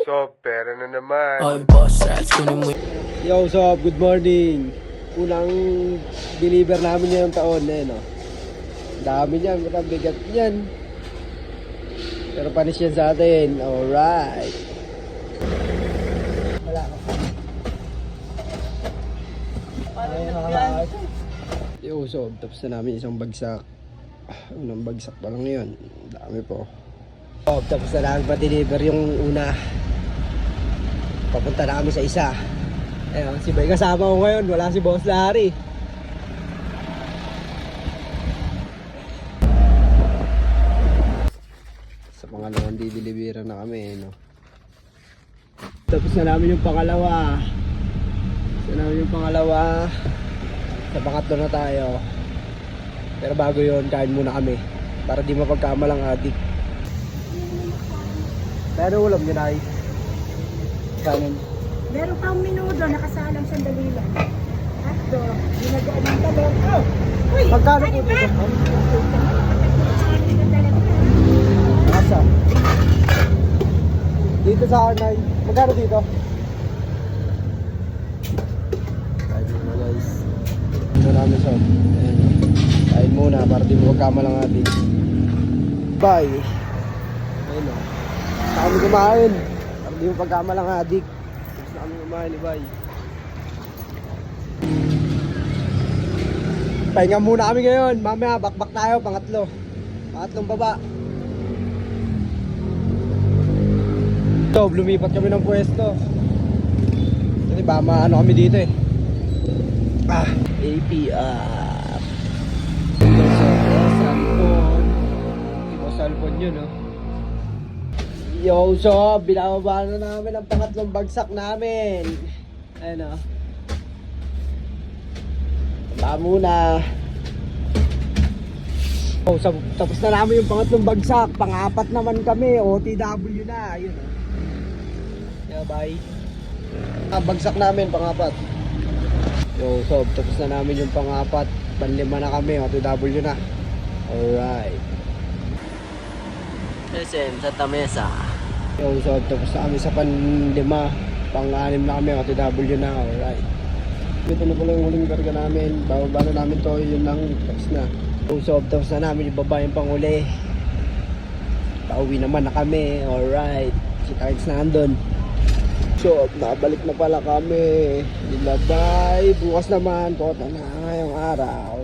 So, pera na naman. Ay, boss, rats, kunin mo. Yo, so good morning. Unang deliver namin ngayong taon no. Dami niyan, matang bigat niyan. Pero panis yan sa atin. Alright. Wala ka. Yo, so tapos na namin isang bagsak. Unang bagsak pa lang yun. Dami po. So, tapos na namin pa-deliver yung una. Papunta na kami sa isa. Ayun, si Bay kasama ko ngayon. Wala si Boss Larry. Sa pangalawang dideliveran na kami, no? Tapos na namin yung pangalawa. Sa pangatlo na tayo. Pero bago yun, kain muna kami. Para di mapagkamalang adik. Pero ulam yun ay. Kanin. Meron pang minudo, nakasalang sandali lang. Hotdog, ginagawa ng talong. Oh! Uy! Magkano po dito? Asa? Dito sa akin ay, magkano dito? Kain muna guys. Dito namin sa kain muna para di mo magkamalang atin. Bye! Ayun o. Sa kami kumain. Para di mo pagkamalang adik. Tapos na kami kumain ni Bay. Pahinga muna kami ngayon. Mamaya bakbak tayo, pangatlong baba. So, lumipat kami ng pwesto. Kasi ba maano kami dito eh. APR. Salpon yun, no? Yo, so, binababa na namin ang pangatlong bagsak namin. Ayun, no? Tama muna. Oh, tapos na namin yung pangatlong bagsak. Pang-apat naman kami. OTW na. Ayun, no? Yeah, bye. Bagsak namin, pang-apat. Yo, so, tapos na namin yung pang-apat. Panlima na kami. OTW na. Alright. SM, Santa Mesa. Yo, so tapos na kami sa panlima. Pang-anim na kami, OTW na. Alright. Ito na pala yung huling karga namin. Bababa na namin to, yun lang. Tapos na. So tapos na namin ibaba yung panghuli. Pauwi naman na kami. Alright. Si Tarks na andun. So nakabalik na pala kami. Bye. Bukas naman, kota na ngayong araw.